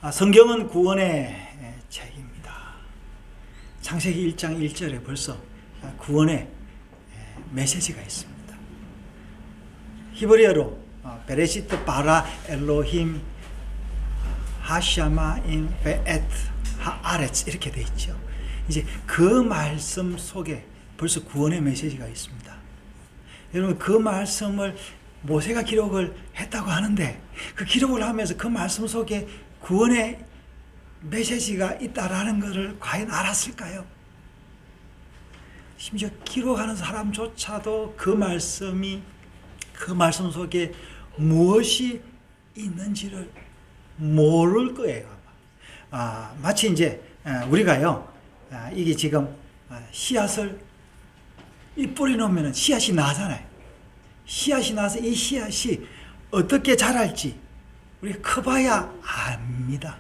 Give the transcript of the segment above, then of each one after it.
성경은 구원의 책입니다. 창세기 1장 1절에 벌써 구원의 메시지가 있습니다. 히브리어로 베레시트 바라 엘로힘 하샤마임 베엣 하아레츠 이렇게 돼 있죠. 이제 그 말씀 속에 벌써 구원의 메시지가 있습니다. 여러분, 그 말씀을 모세가 기록을 했다고 하는데, 그 기록을 하면서 그 말씀 속에 구원의 메시지가 있다라는 것을 과연 알았을까요? 심지어 기록하는 사람조차도 그 말씀 속에 무엇이 있는지를 모를 거예요. 마치 이제 우리가요, 이게 지금 씨앗을 이 뿌리 놓으면 씨앗이 나잖아요. 씨앗이 나서 이 씨앗이 어떻게 자랄지 우리가 커봐야 압니다.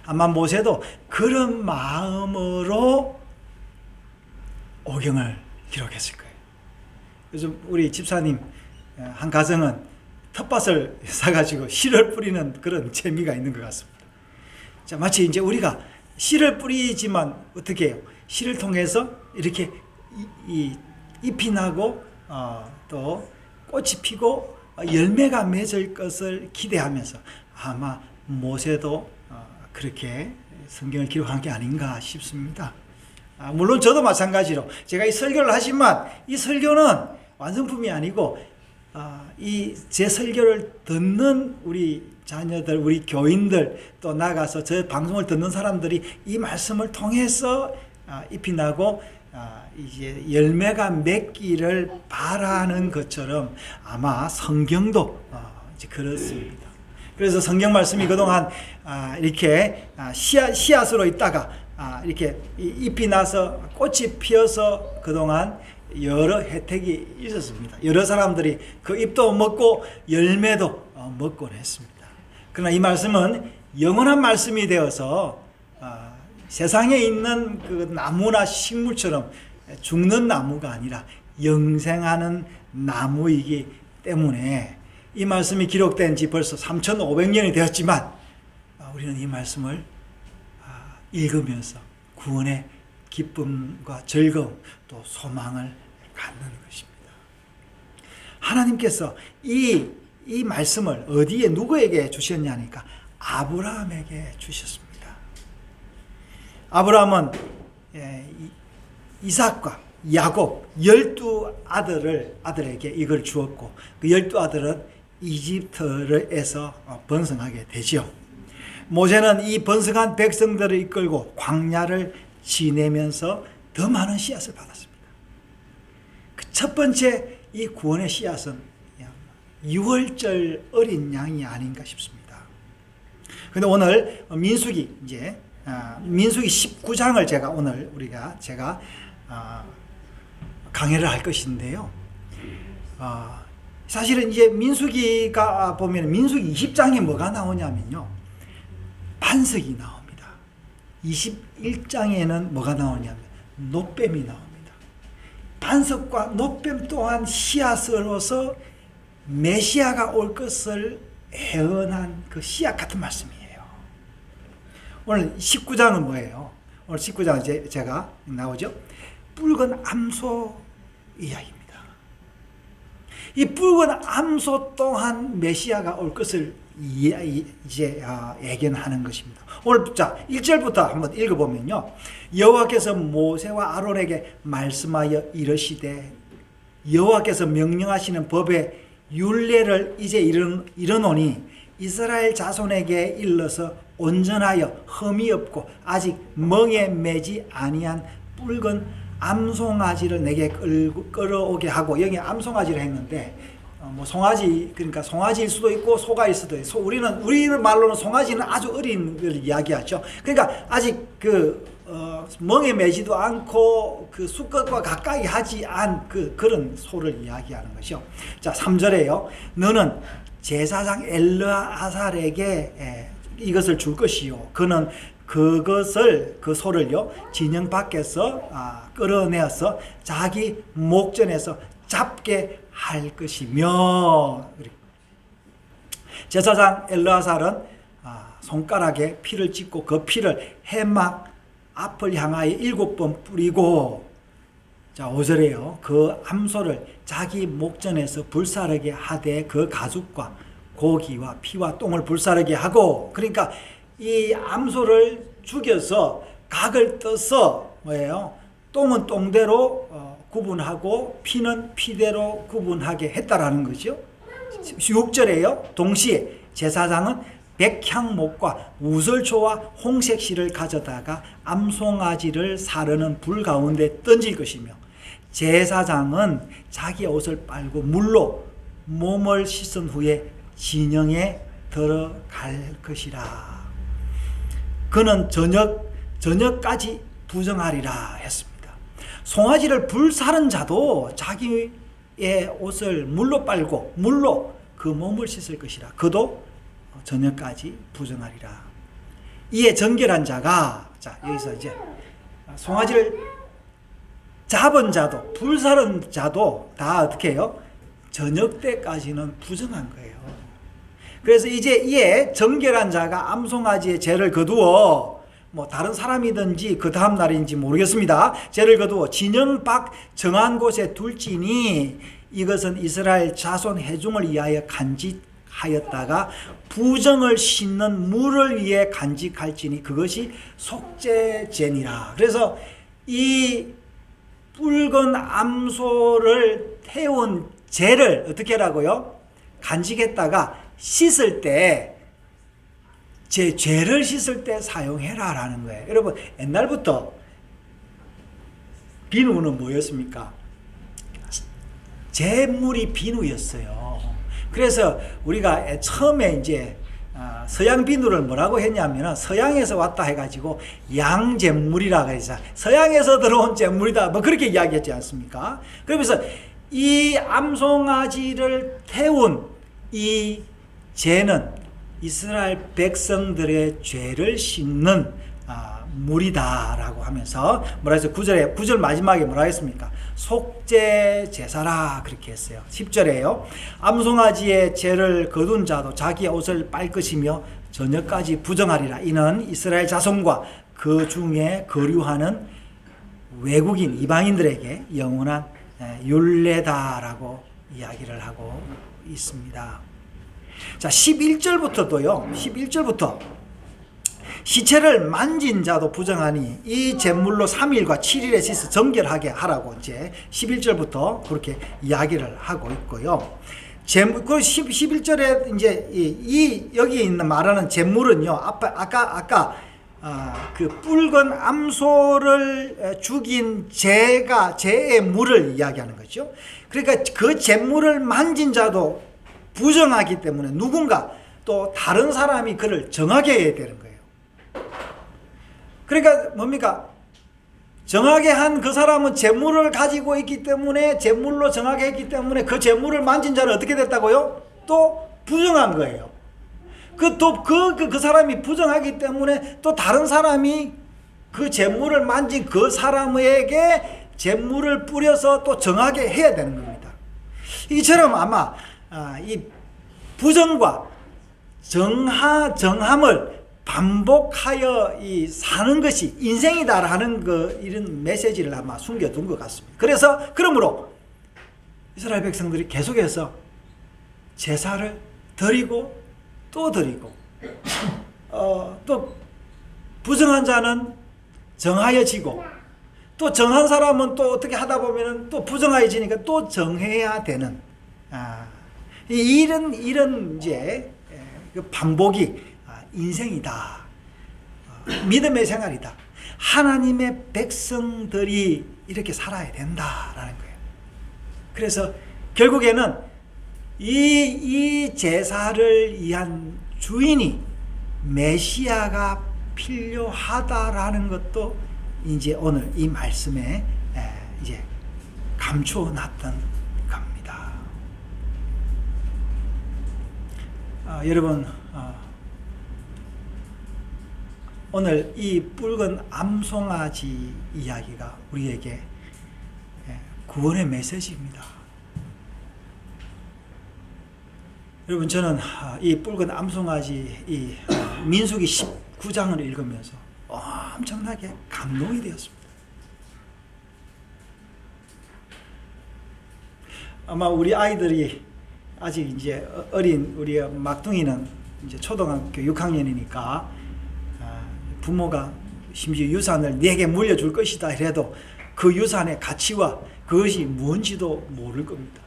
아마 모세도 그런 마음으로 오경을 기록했을 거예요. 요즘 우리 집사님 한 가정은 텃밭을 사가지고 씨를 뿌리는 그런 재미가 있는 것 같습니다. 자, 마치 이제 우리가 씨를 뿌리지만 어떻게 해요? 씨를 통해서 이렇게 잎이 나고 또 꽃이 피고 열매가 맺을 것을 기대하면서 아마 모세도 그렇게 성경을 기록한 게 아닌가 싶습니다. 물론 저도 마찬가지로 제가 이 설교를 하지만 이 설교는 완성품이 아니고 이 제 설교를 듣는 우리 자녀들, 우리 교인들, 또 나가서 저 방송을 듣는 사람들이 이 말씀을 통해서 잎이 나고 이제 열매가 맺기를 바라는 것처럼 아마 성경도 이제 그렇습니다. 그래서 성경 말씀이 그동안 이렇게 씨앗으로 있다가 이렇게 잎이 나서 꽃이 피어서 그동안 여러 혜택이 있었습니다. 여러 사람들이 그 잎도 먹고 열매도 먹곤 했습니다. 그러나 이 말씀은 영원한 말씀이 되어서 세상에 있는 그 나무나 식물처럼 죽는 나무가 아니라 영생하는 나무이기 때문에 이 말씀이 기록된 지 벌써 3,500년이 되었지만 우리는 이 말씀을 읽으면서 구원의 기쁨과 즐거움 또 소망을 갖는 것입니다. 하나님께서 이 말씀을 어디에 누구에게 주셨냐니까 아브라함에게 주셨습니다. 아브라함은 이삭과 야곱 12아들에게 이걸 주었고 그 12아들은 이집트에서 번성하게 되죠. 모세는 이 번성한 백성들을 이끌고 광야를 지내면서 더 많은 씨앗을 받았습니다. 그 첫 번째 이 구원의 씨앗은 유월절 어린 양이 아닌가 싶습니다. 그런데 오늘 민수기 19장을 제가 강해를 할 것인데요. 사실은 이제 민수기가 보면 민수기 20장에 뭐가 나오냐면요, 반석이 나옵니다. 21장에는 뭐가 나오냐면 놋뱀이 나옵니다. 반석과 놋뱀 또한 씨앗으로서 메시아가 올 것을 예언한 그 씨앗 같은 말씀이에요. 오늘 19장은 뭐예요? 오늘 19장은 제가 나오죠. 붉은 암소 이야기입니다. 이 붉은 암소 또한 메시아가 올 것을 이제 예견하는 것입니다. 오늘 자 1절부터 한번 읽어보면요, 여호와께서 모세와 아론에게 말씀하여 이르시되 여호와께서 명령하시는 법의 율례를 이제 이르노니 이스라엘 자손에게 일러서 온전하여 흠이 없고 아직 멍에 매지 아니한 붉은 암송아지를 내게 끌어오게 하고, 여기 암송아지를 했는데 송아지, 그러니까 송아지일 수도 있고 소가일 수도 있고, 우리는 말로는 송아지는 아주 어린 걸 이야기하죠. 그러니까 아직 멍에 매지도 않고 그 수컷과 가까이 하지 않은 그런 소를 이야기하는 것이요. 자, 3절에요. 너는 제사장 엘르아살에게 이것을 줄 것이요. 그는 그 소를요, 진영 밖에서 끌어내어서 자기 목전에서 잡게 할 것이며, 제사장 엘르아살은 손가락에 피를 찍고 그 피를 해막 앞을 향하여 7번 뿌리고, 자 5절에요. 그 암소를 자기 목전에서 불사르게 하되 그 가죽과 고기와 피와 똥을 불사르게 하고, 그러니까 이 암소를 죽여서 각을 떠서 뭐예요? 똥은 똥대로 구분하고 피는 피대로 구분하게 했다라는 거죠. 6절에요. 동시에 제사장은 백향목과 우설초와 홍색실을 가져다가 암송아지를 사르는 불 가운데 던질 것이며, 제사장은 자기 옷을 빨고 물로 몸을 씻은 후에 진영에 들어갈 것이라. 그는 저녁까지 부정하리라 했습니다. 송아지를 불사른 자도 자기의 옷을 물로 빨고 물로 그 몸을 씻을 것이라. 그도 저녁까지 부정하리라. 이에 정결한 자가, 자 여기서 이제 송아지를 잡은 자도 불사른 자도 다 어떻게 해요? 저녁 때까지는 부정한 거예요. 그래서 이제 이에 정결한 자가 암송아지의 죄를 거두어, 뭐 다른 사람이든지 그 다음 날인지 모르겠습니다. 죄를 거두어 진영 밖 정한 곳에 둘지니 이것은 이스라엘 자손 회중을 위하여 간직하였다가 부정을 씻는 물을 위해 간직할지니 그것이 속죄제니라. 그래서 이 붉은 암소를 태운 죄를 어떻게 하라고요? 간직했다가 씻을 때, 제 죄를 씻을 때 사용해라 라는 거예요. 여러분, 옛날부터 비누는 뭐였습니까? 재물이 비누였어요. 그래서 우리가 처음에 이제 서양 비누를 뭐라고 했냐면 서양에서 왔다 해가지고 양잿물이라고 해서 서양에서 들어온 잿물이다 뭐 그렇게 이야기했지 않습니까? 그러면서 이 암송아지를 태운 이 죄는 이스라엘 백성들의 죄를 씻는 물이다라고 하면서 뭐라 해서 9절 마지막에 뭐라 했습니까? 속죄 제사라 그렇게 했어요. 10절에요. 암송아지의 죄를 거둔 자도 자기의 옷을 빨 것이며 저녁까지 부정하리라. 이는 이스라엘 자손과 그 중에 거류하는 외국인 이방인들에게 영원한 율례다라고 이야기를 하고 있습니다. 자, 11절부터도요. 11절부터 시체를 만진 자도 부정하니 이 제물로 3일과 7일에 씻어 정결하게 하라고 이제 11절부터 그렇게 이야기를 하고 있고요. 그 11절에 이제 여기 있는 말하는 제물은요. 아까 그 붉은 암소를 죽인 죄의 물을 이야기하는 거죠. 그러니까 그 제물을 만진 자도 부정하기 때문에 누군가 또 다른 사람이 그를 정하게 해야 되는 거예요. 그러니까 뭡니까? 정하게 한 그 사람은 제물을 가지고 있기 때문에 제물로 정하게 했기 때문에 그 제물을 만진 자는 어떻게 됐다고요? 또 부정한 거예요. 그 사람이 부정하기 때문에 또 다른 사람이 그 제물을 만진 그 사람에게 제물을 뿌려서 또 정하게 해야 되는 겁니다. 이처럼 아마 이 부정과 정함을 반복하여 사는 것이 인생이다라는 이런 메시지를 아마 숨겨둔 것 같습니다. 그러므로 이스라엘 백성들이 계속해서 제사를 드리고 또 드리고 또 부정한 자는 정하여지고 또 정한 사람은 또 어떻게 하다 보면 또 부정하여지니까 또 정해야 되는 이런 이제 반복이 인생이다. 믿음의 생활이다. 하나님의 백성들이 이렇게 살아야 된다라는 거예요. 그래서 결국에는 이 제사를 위한 주인이 메시아가 필요하다라는 것도 이제 오늘 이 말씀에 이제 감추어 놨던 겁니다. 여러분, 오늘 이 붉은 암송아지 이야기가 우리에게 구원의 메시지입니다. 여러분, 저는 이 붉은 암송아지 이 민수기 19장을 읽으면서 엄청나게 감동이 되었습니다. 아마 우리 아이들이 아직 이제 어린 우리 막둥이는 이제 초등학교 6학년이니까 부모가 심지어 유산을 내게 물려줄 것이다 이래도 그 유산의 가치와 그것이 뭔지도 모를 겁니다.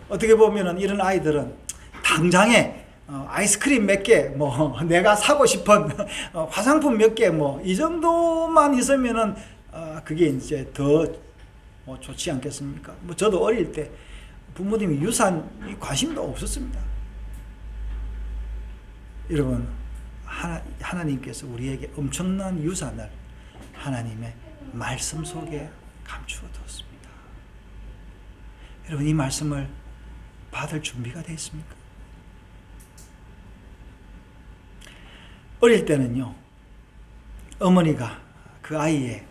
어떻게 보면은 이런 아이들은 당장에 아이스크림 몇 개, 뭐 내가 사고 싶은 화장품 몇 개, 뭐 이 정도만 있으면은 그게 이제 더 뭐 좋지 않겠습니까? 뭐 저도 어릴 때 부모님이 유산 관심도 없었습니다. 여러분, 하나님께서 우리에게 엄청난 유산을 하나님의 말씀 속에 감추어 두었습니다. 여러분, 이 말씀을 받을 준비가 되어 있습니까? 어릴 때는요, 어머니가 그 아이의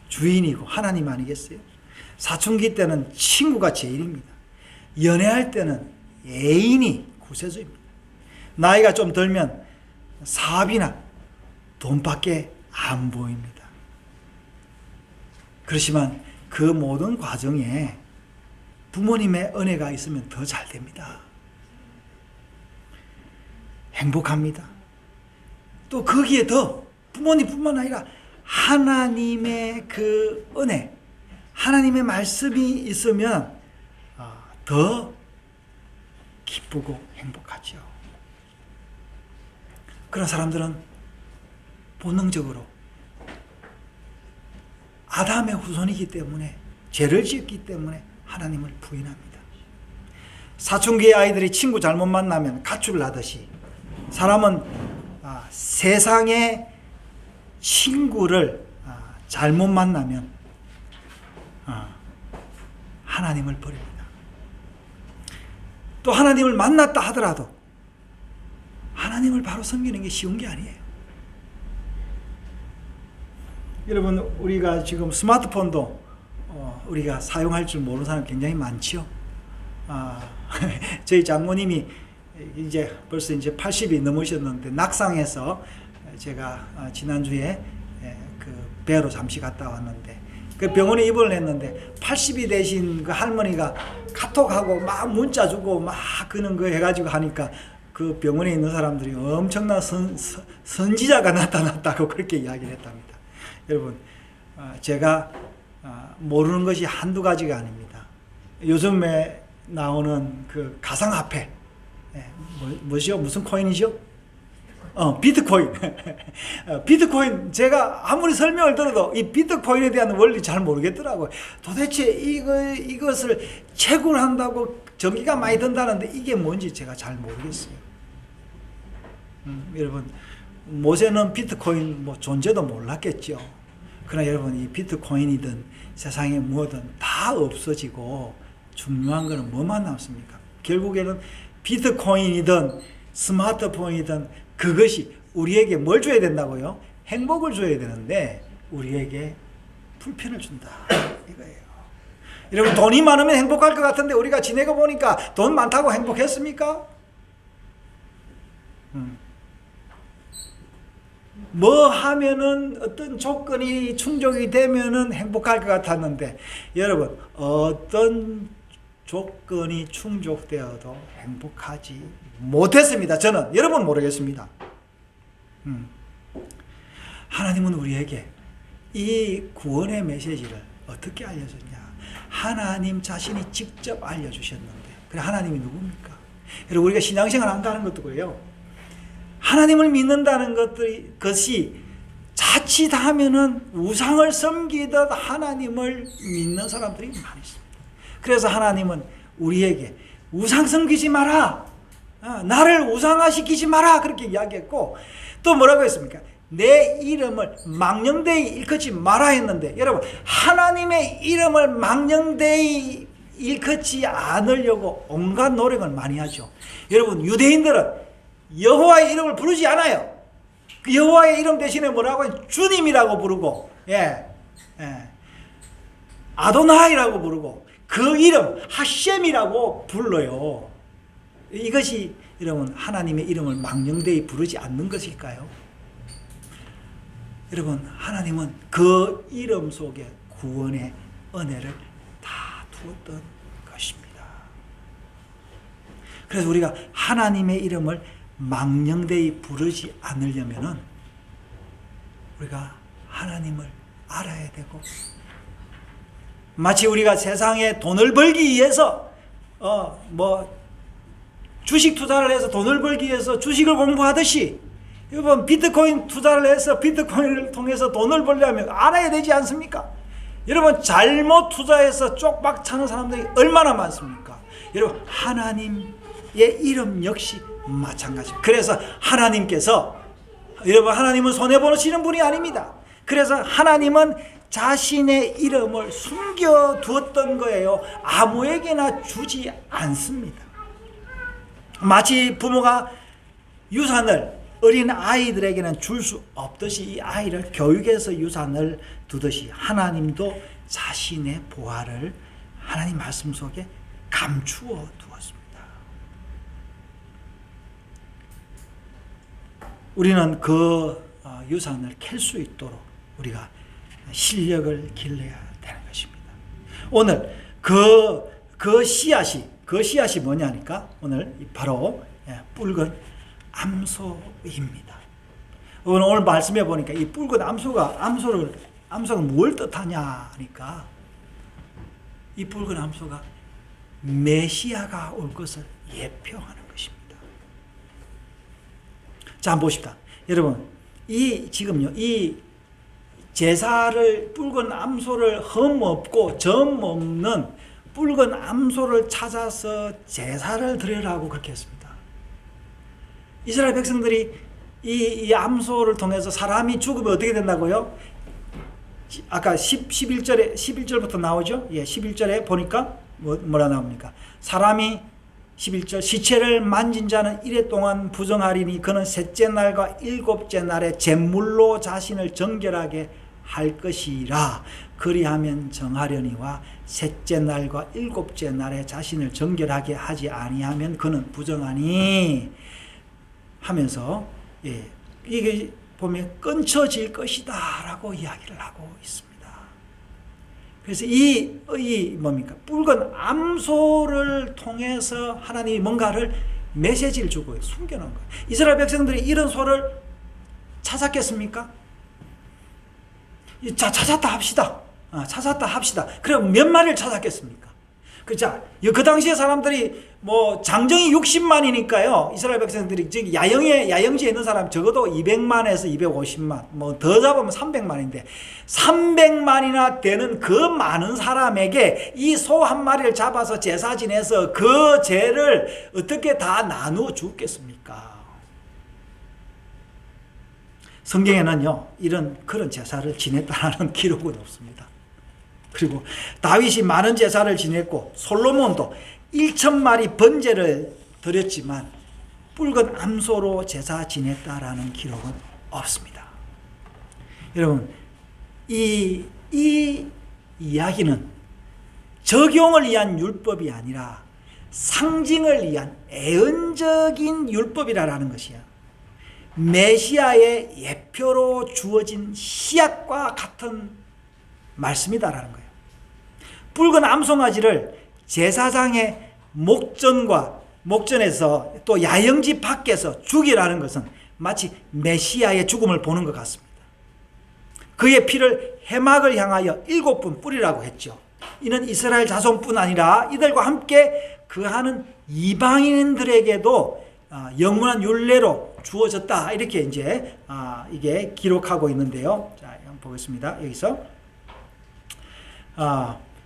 주인이고 하나님 아니겠어요? 사춘기 때는 친구가 제일입니다. 연애할 때는 애인이 구세주입니다. 나이가 좀 들면 사업이나 돈밖에 안 보입니다. 그렇지만 그 모든 과정에 부모님의 은혜가 있으면 더 잘 됩니다. 행복합니다. 또 거기에 더 부모님뿐만 아니라 하나님의 그 은혜, 하나님의 말씀이 있으면 더 기쁘고 행복하죠. 그런 사람들은 본능적으로 아담의 후손이기 때문에, 죄를 지었기 때문에 하나님을 부인합니다. 사춘기의 아이들이 친구 잘못 만나면 가출을 하듯이 사람은 세상의 친구를 잘못 만나면 하나님을 버립니다. 또 하나님을 만났다 하더라도 하나님을 바로 섬기는 게 쉬운 게 아니에요. 여러분, 우리가 지금 스마트폰도 우리가 사용할 줄 모르는 사람 굉장히 많죠. 저희 장모님이 이제 벌써 이제 80이 넘으셨는데 낙상해서 제가 지난주에 그 배로 잠시 갔다 왔는데 그 병원에 입원을 했는데 80이 되신 그 할머니가 카톡하고 막 문자 주고 막 그런 거 해가지고 하니까 그 병원에 있는 사람들이 엄청난 선지자가 나타났다고 그렇게 이야기를 했답니다. 여러분, 제가 모르는 것이 한두 가지가 아닙니다. 요즘에 나오는 그 가상화폐, 뭐죠? 무슨 코인이죠? 비트코인. 비트코인, 제가 아무리 설명을 들어도 이 비트코인에 대한 원리 잘 모르겠더라고요. 도대체 이것을 채굴한다고 전기가 많이 든다는데 이게 뭔지 제가 잘 모르겠어요. 여러분, 모세는 비트코인 뭐 존재도 몰랐겠죠. 그러나 여러분, 이 비트코인이든 세상에 무엇든 다 없어지고 중요한 것은 뭐만 남습니까? 결국에는 비트코인이든 스마트폰이든 그것이 우리에게 뭘 줘야 된다고요? 행복을 줘야 되는데 우리에게 불편을 준다 이거예요. 여러분, 돈이 많으면 행복할 것 같은데 우리가 지내고 보니까 돈 많다고 행복했습니까? 뭐 하면은 어떤 조건이 충족이 되면은 행복할 것 같았는데 여러분, 어떤 조건이 충족되어도 행복하지 못했습니다. 저는. 여러분 모르겠습니다. 하나님은 우리에게 이 구원의 메시지를 어떻게 알려줬냐? 하나님 자신이 직접 알려주셨는데, 그래, 하나님이 누굽니까? 여러분, 우리가 신앙생활 한다는 것도 그래요. 하나님을 믿는다는 것이 자칫하면은 우상을 섬기듯 하나님을 믿는 사람들이 많이 있습니다. 그래서 하나님은 우리에게 우상 섬기지 마라, 나를 우상화시키지 마라, 그렇게 이야기했고, 또 뭐라고 했습니까? 내 이름을 망령되이 일컫지 마라 했는데, 여러분, 하나님의 이름을 망령되이 일컫지 않으려고 온갖 노력을 많이 하죠. 여러분, 유대인들은 여호와의 이름을 부르지 않아요. 그 여호와의 이름 대신에 뭐라고 해요? 주님이라고 부르고, 아도나이라고 부르고, 그 이름 하셴이라고 불러요. 이것이 여러분, 하나님의 이름을 망령되이 부르지 않는 것일까요? 여러분, 하나님은 그 이름 속에 구원의 은혜를 다 두었던 것입니다. 그래서 우리가 하나님의 이름을 망령되이 부르지 않으려면은 우리가 하나님을 알아야 되고, 마치 우리가 세상에 돈을 벌기 위해서 주식 투자를 해서 돈을 벌기 위해서 주식을 공부하듯이, 여러분, 비트코인 투자를 해서 비트코인을 통해서 돈을 벌려면 알아야 되지 않습니까? 여러분, 잘못 투자해서 쪽박 차는 사람들이 얼마나 많습니까? 여러분, 하나님의 이름 역시 마찬가지입니다. 그래서 하나님께서, 여러분, 하나님은 손해보시는 분이 아닙니다. 그래서 하나님은 자신의 이름을 숨겨두었던 거예요. 아무에게나 주지 않습니다. 마치 부모가 유산을 어린 아이들에게는 줄 수 없듯이 이 아이를 교육해서 유산을 두듯이 하나님도 자신의 보화를 하나님 말씀 속에 감추어 두었습니다. 우리는 그 유산을 캘 수 있도록 우리가 실력을 길러야 되는 것입니다. 오늘 그 씨앗이 뭐냐니까 오늘 바로 붉은 암소입니다. 오늘 말씀해 보니까 이 붉은 암소가 뭘 뜻하냐니까, 이 붉은 암소가 메시아가 올 것을 예표하는 것입니다. 자, 한번 보십시다. 여러분, 지금요, 이 제사를, 붉은 암소를 흠없고 점 없는 붉은 암소를 찾아서 제사를 드리라고 그렇게 했습니다. 이스라엘 백성들이 이 암소를 통해서 사람이 죽으면 어떻게 된다고요? 아까 11절부터 나오죠? 예, 11절에 보니까 뭐라 나옵니까? 사람이 11절, 시체를 만진 자는 이래 동안 부정하리니 그는 셋째 날과 일곱째 날에 제물로 자신을 정결하게 할 것이라. 그리하면 정하려니와 셋째 날과 일곱째 날에 자신을 정결하게 하지 아니하면 그는 부정하니 하면서, 예, 이게 보면 끊쳐질 것이다 라고 이야기를 하고 있습니다. 그래서 이 뭡니까? 붉은 암소를 통해서 하나님이 뭔가를 메시지를 주고 숨겨놓은 거예요. 이스라엘 백성들이 이런 소를 찾았겠습니까? 자, 찾았다 합시다. 그럼 몇 마리를 찾았겠습니까? 그 당시에 사람들이 장정이 60만이니까요. 이스라엘 백성들이 즉 야영지에 있는 사람 적어도 200만에서 250만, 더 잡으면 300만인데 300만이나 되는 그 많은 사람에게 이 소 한 마리를 잡아서 제사 지내서 그 죄를 어떻게 다 나누어 주겠습니까? 성경에는요, 그런 제사를 지냈다라는 기록은 없습니다. 그리고 다윗이 많은 제사를 지냈고 솔로몬도 1000마리 번제를 드렸지만 붉은 암소로 제사 지냈다라는 기록은 없습니다. 여러분, 이 이야기는 적용을 위한 율법이 아니라 상징을 위한 애언적인 율법이라는 것이야. 메시아의 예표로 주어진 씨앗과 같은 말씀이다라는 거예요. 붉은 암송아지를 제사장의 목전에서 또 야영지 밖에서 죽이라는 것은 마치 메시아의 죽음을 보는 것 같습니다. 그의 피를 해막을 향하여 7번 뿌리라고 했죠. 이는 이스라엘 자손뿐 아니라 이들과 함께 그하는 이방인들에게도 영원한 율례로 주어졌다. 이렇게 이제 이게 기록하고 있는데요. 자, 한번 보겠습니다. 여기서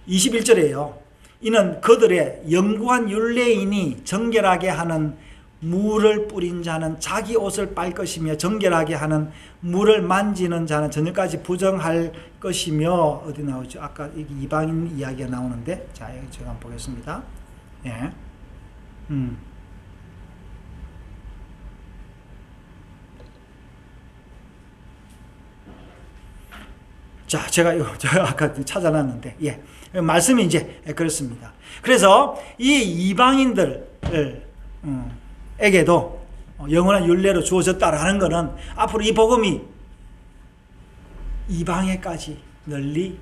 21절에요. 이는 그들의 영구한 율례이니 정결하게 하는 물을 뿌린 자는 자기 옷을 빨 것이며 정결하게 하는 물을 만지는 자는 저녁까지 부정할 것이며, 어디 나오죠? 아까 이방인 이야기가 나오는데, 자, 여기 제가 한번 보겠습니다. 예. 자, 제가 아까 찾아놨는데, 예. 말씀이 이제 그렇습니다. 그래서 이 이방인들을, 에게도 영원한 율례로 주어졌다라는 것은 앞으로 이 복음이 이방에까지 널리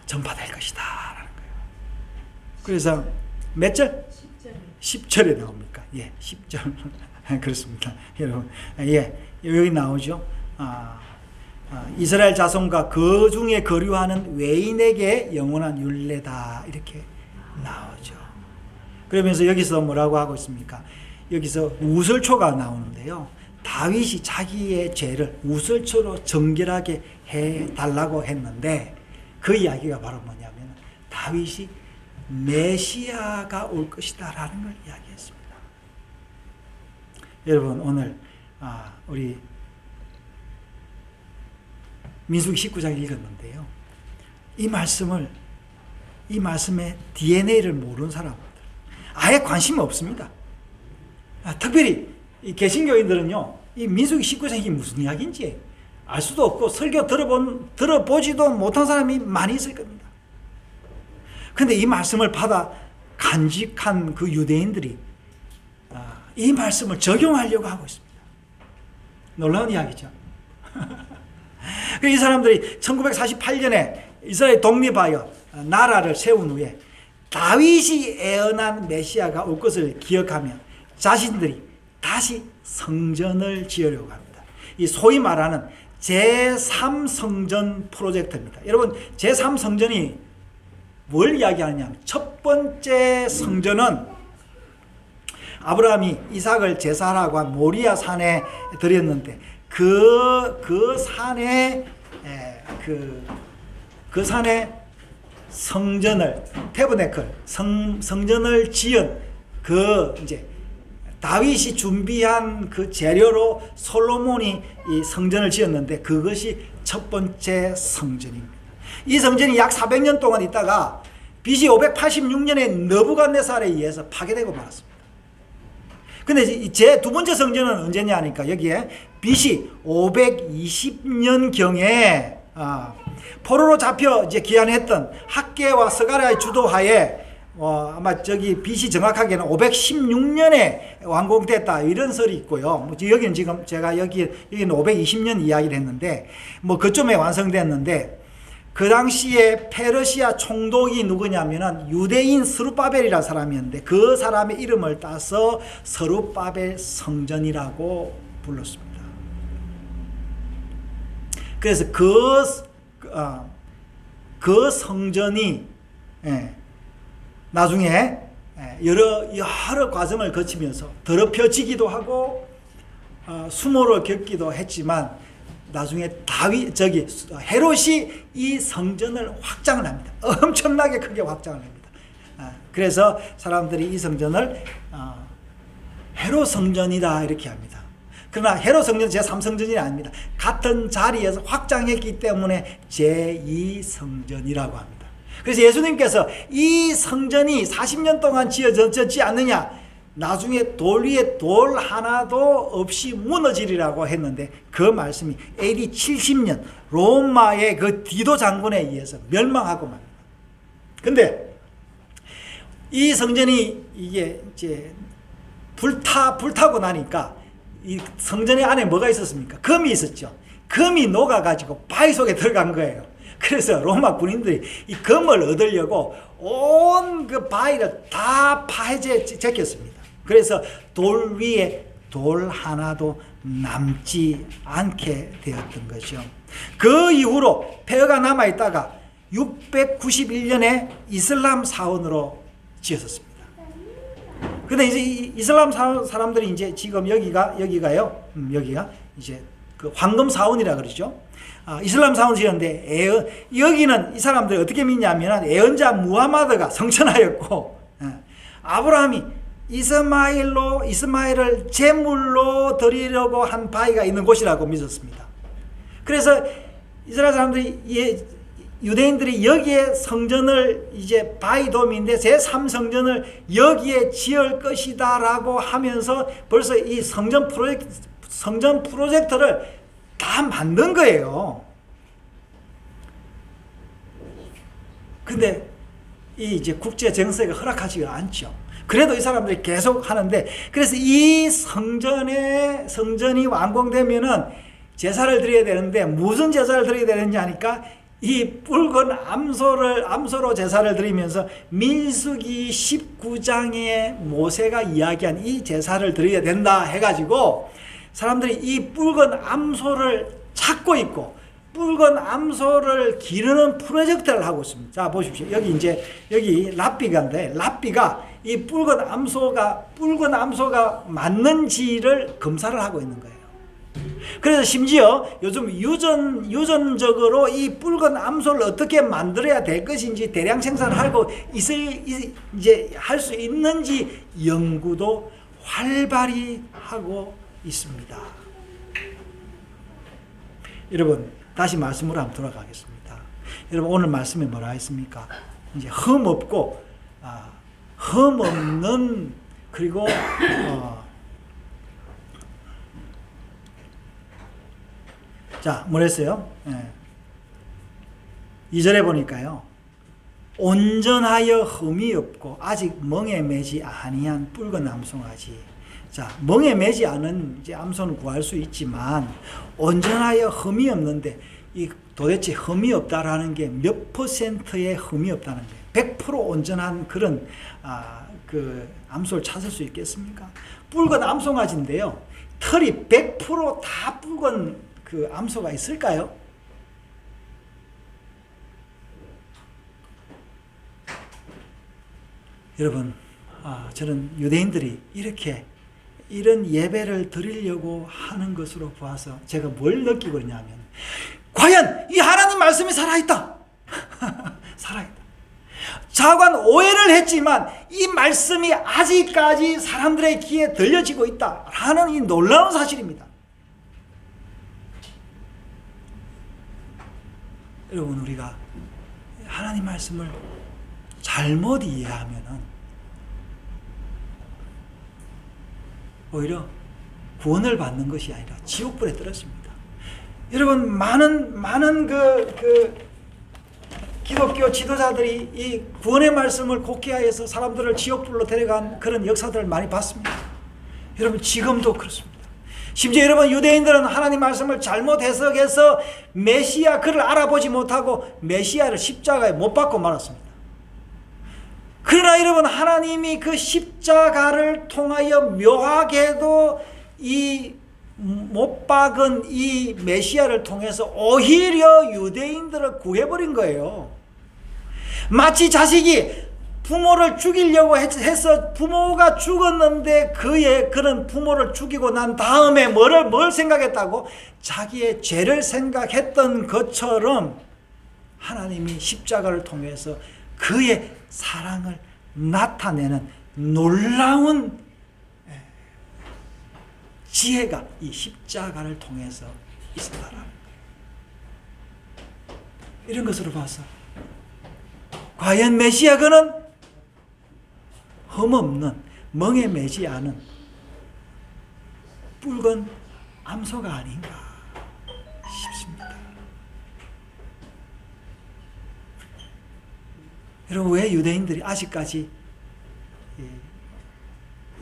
전파될 것이다 라는 거예요. 그래서 몇 절? 10절에 나옵니까? 예, 10절. 그렇습니다. 여러분, 예, 여기 나오죠. 이스라엘 자손과 그 중에 거류하는 외인에게 영원한 율례다 이렇게 나오죠. 그러면서 여기서 뭐라고 하고 있습니까? 여기서 우슬초가 나오는데요. 다윗이 자기의 죄를 우슬초로 정결하게 해달라고 했는데 그 이야기가 바로 뭐냐면 다윗이 메시아가 올 것이다 라는 걸 이야기했습니다. 여러분, 오늘 우리 민수기 19장 읽었는데요. 이 말씀의 DNA를 모르는 사람들 아예 관심이 없습니다. 특별히 이 개신교인들은요, 이 민수기 19장이 무슨 이야기인지 알 수도 없고 설교 들어보지도 못한 사람이 많이 있을 겁니다. 근데 이 말씀을 받아 간직한 그 유대인들이 이 말씀을 적용하려고 하고 있습니다. 놀라운 이야기죠. 이 사람들이 1948년에 이스라엘 독립하여 나라를 세운 후에 다윗이 예언한 메시아가 올 것을 기억하며 자신들이 다시 성전을 지으려고 합니다. 이 소위 말하는 제3성전 프로젝트입니다. 여러분, 제3성전이 뭘 이야기하느냐? 첫 번째 성전은 아브라함이 이삭을 제사하라고 한 모리아 산에 드렸는데 그 산에 성전을 태브네클 성전을 지은 그 이제 다윗이 준비한 그 재료로 솔로몬이 이 성전을 지었는데 그것이 첫 번째 성전입니다. 이 성전이 약 400년 동안 있다가 BC 586년에 느부갓네살에 의해서 파괴되고 말았습니다. 근데 제 두 번째 성전은 언제냐 하니까 여기에 BC 520년경에 포로로 잡혀 이제 귀환했던 학계와 서가랴의 주도하에 아마 저기 BC 정확하게는 516년에 완공됐다 이런 설이 있고요. 여기는 지금 제가 여기는 520년 이야기를 했는데 그쯤에 완성됐는데 그 당시에 페르시아 총독이 누구냐면은 유대인 스룹바벨이라는 사람이었는데 그 사람의 이름을 따서 스룹바벨 성전이라고 불렀습니다. 그래서 그 성전이 나중에 여러 과정을 거치면서 더럽혀지기도 하고 수모를 겪기도 했지만 나중에 헤롯이 이 성전을 확장을 합니다. 엄청나게 크게 확장을 합니다. 그래서 사람들이 이 성전을 헤롯 성전이다 이렇게 합니다. 그러나 헤롯 성전은 제3성전이 아닙니다. 같은 자리에서 확장했기 때문에 제2성전이라고 합니다. 그래서 예수님께서 이 성전이 40년 동안 지어졌지 않느냐, 나중에 돌 위에 돌 하나도 없이 무너지리라고 했는데 그 말씀이 AD 70년 로마의 그 디도 장군에 의해서 멸망하고 맙니다. 근데 이 성전이 이게 이제 불타고 나니까 이 성전의 안에 뭐가 있었습니까? 금이 있었죠. 금이 녹아가지고 바위 속에 들어간 거예요. 그래서 로마 군인들이 이 금을 얻으려고 온 그 바위를 다 제꼈습니다. 그래서 돌 위에 돌 하나도 남지 않게 되었던 거죠. 그 이후로 폐허가 남아있다가 691년에 이슬람 사원으로 지었습니다. 근데 이제 이슬람 사람들이 이제 지금 여기가 이제 그 황금 사원이라 그러죠. 이슬람 사원을 지었는데 여기는 이 사람들이 어떻게 믿냐면 예언자 무하마드가 성천하였고 아브라함이 이스마엘을 제물로 드리려고 한 바위가 있는 곳이라고 믿었습니다. 그래서 이스라엘 사람들이 유대인들이 여기에 성전을 이제 바위돔인데 제3성전을 여기에 지을 것이다라고 하면서 벌써 이 성전 프로젝트를 다 만든 거예요. 근데 이 이제 국제 정세가 허락하지가 않죠. 그래도 이 사람들이 계속 하는데, 그래서 이 성전이 완공되면은 제사를 드려야 되는데, 무슨 제사를 드려야 되는지 하니까 이 붉은 암소로 제사를 드리면서 민수기 19장에 모세가 이야기한 이 제사를 드려야 된다 해가지고 사람들이 이 붉은 암소를 찾고 있고 붉은 암소를 기르는 프로젝트를 하고 있습니다. 자, 보십시오. 여기 랍비가인데, 랍비가 이 붉은 암소가 맞는지를 검사를 하고 있는 거예요. 그래서 심지어 요즘 유전적으로 이 붉은 암소를 어떻게 만들어야 될 것인지 대량 생산을 하고 이제 할 수 있는지 연구도 활발히 하고 있습니다. 여러분, 다시 말씀으로 한번 돌아가겠습니다. 여러분, 오늘 말씀에 뭐라 했습니까? 이제 흠없는 그리고 자, 뭐랬어요? 2절에 보니까요. 온전하여 흠이 없고 아직 멍에 매지 아니한 붉은 암송아지. 자, 멍에 매지 않은 이제 암소는 구할 수 있지만 온전하여 흠이 없는데 이 도대체 흠이 없다라는 게 몇 퍼센트의 흠이 없다는 거예요. 100% 온전한 그런 그 암소를 찾을 수 있겠습니까? 붉은 암송아지인데요. 털이 100% 붉은 그 암소가 있을까요? 여러분, 저는 유대인들이 이런 예배를 드리려고 하는 것으로 보아서 제가 뭘 느끼고 있냐면, 과연 이 하나님 말씀이 살아있다. 살아있다. 자관 오해를 했지만 이 말씀이 아직까지 사람들의 귀에 들려지고 있다라는 이 놀라운 사실입니다. 여러분, 우리가 하나님 말씀을 잘못 이해하면은 오히려 구원을 받는 것이 아니라 지옥불에 떨어집니다. 여러분, 많은 그 기독교 지도자들이 이 구원의 말씀을 곡해하여서 사람들을 지옥불로 데려간 그런 역사들을 많이 봤습니다. 여러분, 지금도 그렇습니다. 심지어 여러분, 유대인들은 하나님 말씀을 잘못 해석해서 메시아 그를 알아보지 못하고 메시아를 십자가에 못 박고 말았습니다. 그러나 여러분, 하나님이 그 십자가를 통하여 묘하게도 이 못 박은 이 메시아를 통해서 오히려 유대인들을 구해버린 거예요. 마치 자식이 부모를 죽이려고 해서 부모가 죽었는데 그런 부모를 죽이고 난 다음에 뭘 생각했다고? 자기의 죄를 생각했던 것처럼 하나님이 십자가를 통해서 그의 사랑을 나타내는 놀라운 지혜가 이 십자가를 통해서 있었다라는 거예요. 이런 것으로 봐서 과연 메시아 그는 흠없는 멍에 매지 않은 붉은 암소가 아닌가 싶습니다. 여러분, 왜 유대인들이 아직까지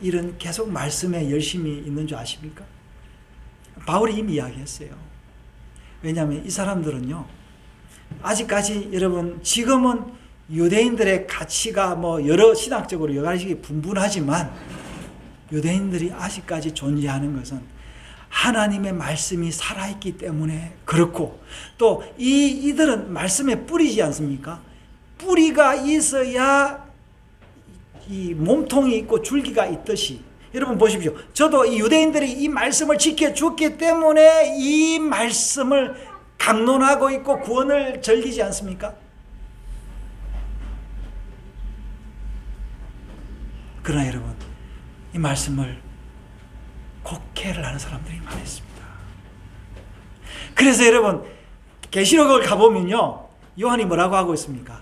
이런 계속 말씀에 열심히 있는 줄 아십니까? 바울이 이미 이야기했어요. 왜냐하면 이 사람들은요, 아직까지 여러분, 지금은 유대인들의 가치가 여러 신학적으로 여러 가지 분분하지만 유대인들이 아직까지 존재하는 것은 하나님의 말씀이 살아있기 때문에 그렇고, 또 이들은 말씀에 뿌리지 않습니까? 뿌리가 있어야 이 몸통이 있고 줄기가 있듯이, 여러분 보십시오. 저도 이 유대인들이 이 말씀을 지켜주었기 때문에 이 말씀을 강론하고 있고 구원을 즐기지 않습니까? 그러나 여러분, 이 말씀을 곡해를 하는 사람들이 많았습니다. 그래서 여러분, 계시록을 가보면요, 요한이 뭐라고 하고 있습니까?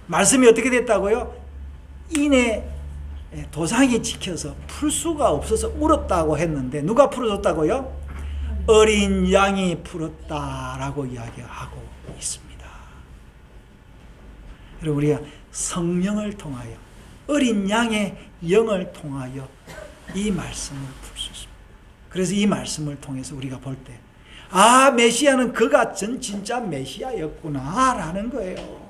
말씀이 어떻게 됐다고요? 이내 도상이 지켜서 풀 수가 없어서 울었다고 했는데 누가 풀어줬다고요? 어린 양이 풀었다라고 이야기하고 있습니다. 여러분, 우리가 성령을 통하여 어린 양의 영을 통하여 이 말씀을 풀 수 있습니다. 그래서 이 말씀을 통해서 우리가 볼 때, 아, 메시아는 그가 진짜 메시아였구나 라는 거예요.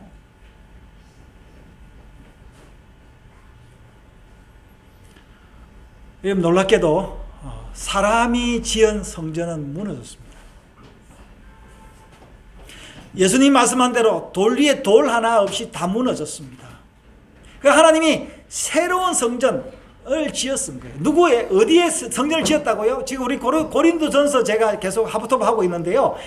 여러분, 놀랍게도 사람이 지은 성전은 무너졌습니다. 예수님 말씀한 대로 돌 위에 돌 하나 없이 다 무너졌습니다. 그 하나님이 새로운 성전을 지었은 거예요. 어디에 성전을 지었다고요? 지금 우리 고린도전서 제가 계속 하부토하고 있는데요.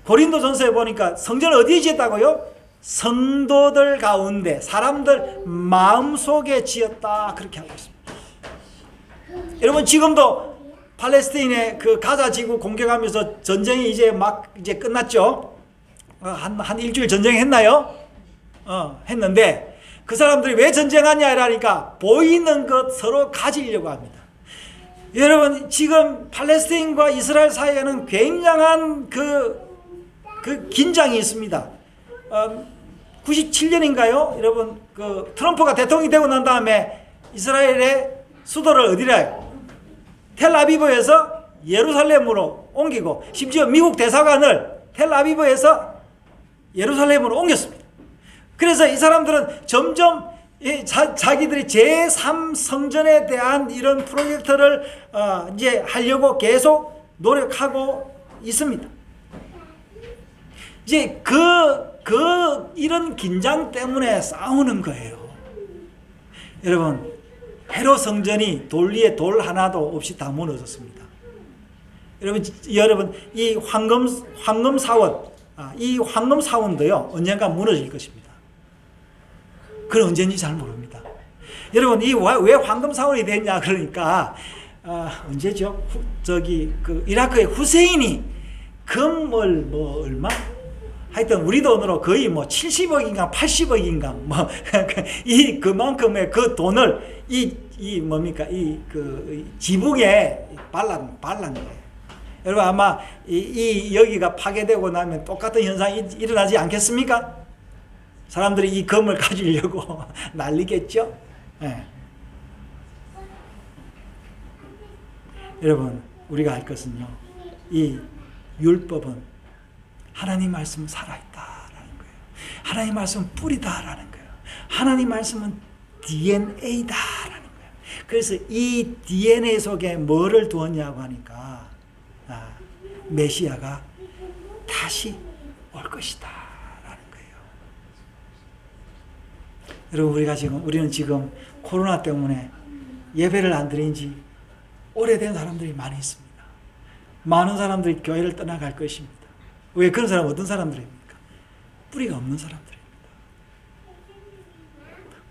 고린도전서에 보니까 성전을 어디에 지었다고요? 성도들 가운데 사람들 마음속에 지었다 그렇게 하고 있습니다. 여러분, 지금도 팔레스타인의 그 가자 지구 공격하면서 전쟁이 이제 끝났죠. 한 일주일 전쟁했나요? 했는데 그 사람들이 왜 전쟁하냐 이러니까 보이는 것 서로 가지려고 합니다. 여러분, 지금 팔레스타인과 이스라엘 사이에는 굉장한 그 긴장이 있습니다. 97년인가요? 여러분, 그 트럼프가 대통령이 되고 난 다음에 이스라엘의 수도를 어디래요? 텔아비브에서 예루살렘으로 옮기고, 심지어 미국 대사관을 텔아비브에서 예루살렘으로 옮겼습니다. 그래서 이 사람들은 점점 자기들이 제3성전에 대한 이런 프로젝트를 이제 하려고 계속 노력하고 있습니다. 이제 이런 긴장 때문에 싸우는 거예요. 여러분, 헤롯 성전이 돌 위에 돌 하나도 없이 다 무너졌습니다. 여러분, 이 황금 사원도요, 언젠가 무너질 것입니다. 그건 언제인지 잘 모릅니다. 여러분, 왜 황금 사원이 됐냐 그러니까 언제죠? 그 이라크의 후세인이 금을 얼마? 하여튼 우리 돈으로 거의 70억인가 80억인가 그만큼의 그 돈을 지붕에 발란 거예요. 여러분, 아마 여기가 파괴되고 나면 똑같은 현상이 일어나지 않겠습니까? 사람들이 이 금을 가지려고 난리겠죠? 네. 여러분, 우리가 알 것은요, 이 율법은 하나님 말씀은 살아있다라는 거예요. 하나님 말씀은 뿌리다라는 거예요. 하나님 말씀은 DNA다라는 거예요. 그래서 이 DNA 속에 뭐를 두었냐고 하니까 메시아가 다시 올 것이다 라는 거예요. 여러분, 우리는 지금 코로나 때문에 예배를 안 드린 지 오래된 사람들이 많이 있습니다. 많은 사람들이 교회를 떠나갈 것입니다. 왜? 그런 사람은 어떤 사람들입니까? 뿌리가 없는 사람들입니다.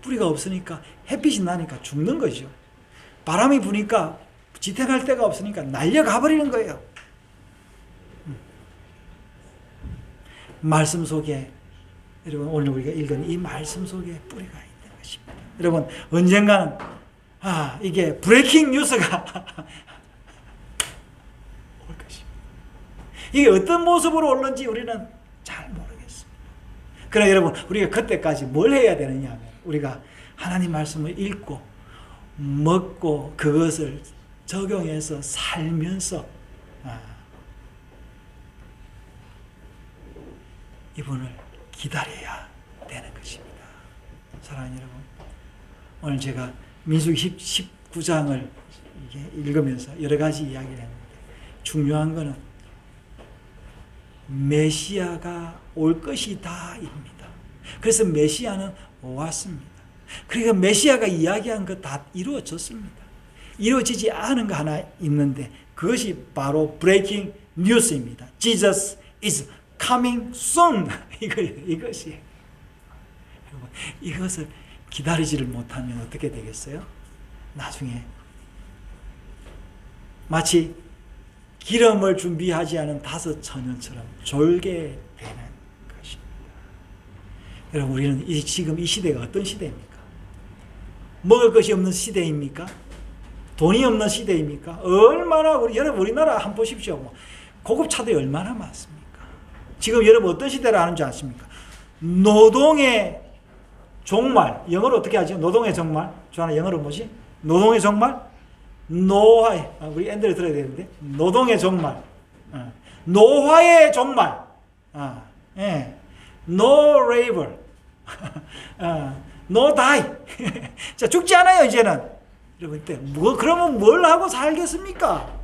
뿌리가 없으니까 햇빛이 나니까 죽는 거죠. 바람이 부니까 지탱할 데가 없으니까 날려가 버리는 거예요. 말씀 속에, 여러분, 오늘 우리가 읽은 이 말씀 속에 뿌리가 있는 것입니다. 여러분, 언젠가는 이게 브레이킹 뉴스가 올 것입니다. 이게 어떤 모습으로 올는지 우리는 잘 모르겠습니다. 그러나 여러분, 우리가 그때까지 뭘 해야 되느냐 하면, 우리가 하나님 말씀을 읽고 먹고 그것을 적용해서 살면서 이분을 기다려야 되는 것입니다. 사랑하는 여러분, 오늘 제가 민수기 19장을 읽으면서 여러 가지 이야기를 했는데, 중요한 것은 메시아가 올 것이다입니다. 그래서 메시아는 왔습니다. 그러니까 메시아가 이야기한 것 다 이루어졌습니다. 이루어지지 않은 거 하나 있는데, 그것이 바로 브레이킹 뉴스입니다. Jesus is coming soon. 이것이. 이것을 기다리지를 못하면 어떻게 되겠어요? 나중에 마치 기름을 준비하지 않은 5 처녀처럼 졸게 되는 것입니다. 여러분, 우리는 지금 이 시대가 어떤 시대입니까? 먹을 것이 없는 시대입니까? 돈이 없는 시대입니까? 얼마나 여러분, 우리나라 한번 보십시오. 고급 차들이 얼마나 많습니까? 지금 여러분 어떤 시대를 아는지 아십니까? 노동의 종말, 영어로 어떻게 하죠? 노동의 종말, 조하나 영어로 뭐지? 노동의 종말, 노화의, 우리 앤드를 들어야 되는데, 노동의 종말, 노화의 종말, 예. no labor, no die. 자, 죽지 않아요, 이제는. 여러분, 그러면 뭘 하고 살겠습니까?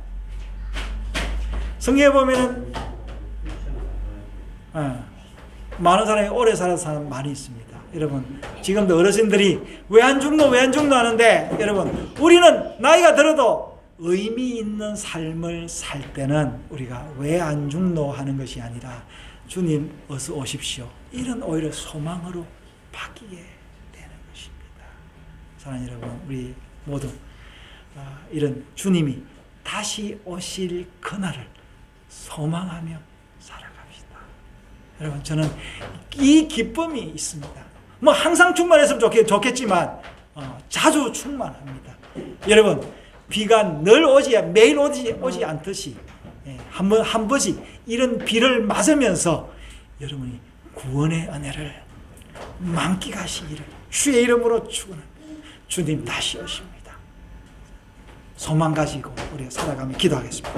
성경에 보면은, 많은 사람이 오래 살아서 사는 말이 있습니다. 여러분, 지금도 어르신들이 왜 안 죽노 하는데, 여러분, 우리는 나이가 들어도 의미 있는 삶을 살 때는 우리가 왜 안 죽노 하는 것이 아니라 주님 어서 오십시오, 이런 오히려 소망으로 바뀌게 되는 것입니다. 사랑하는 여러분, 우리 모두 이런 주님이 다시 오실 그날을 소망하며 살아갑시다. 여러분, 저는 이 기쁨이 있습니다. 뭐 항상 충만했으면 좋겠지만 자주 충만합니다. 여러분, 비가 늘 매일 오지 않듯이 한 번씩 이런 비를 맞으면서 여러분이 구원의 은혜를 만끽하시기를 주의 이름으로 축원합니다. 주님 다시 오십니다. 소망 가지고 우리가 살아가며 기도하겠습니다.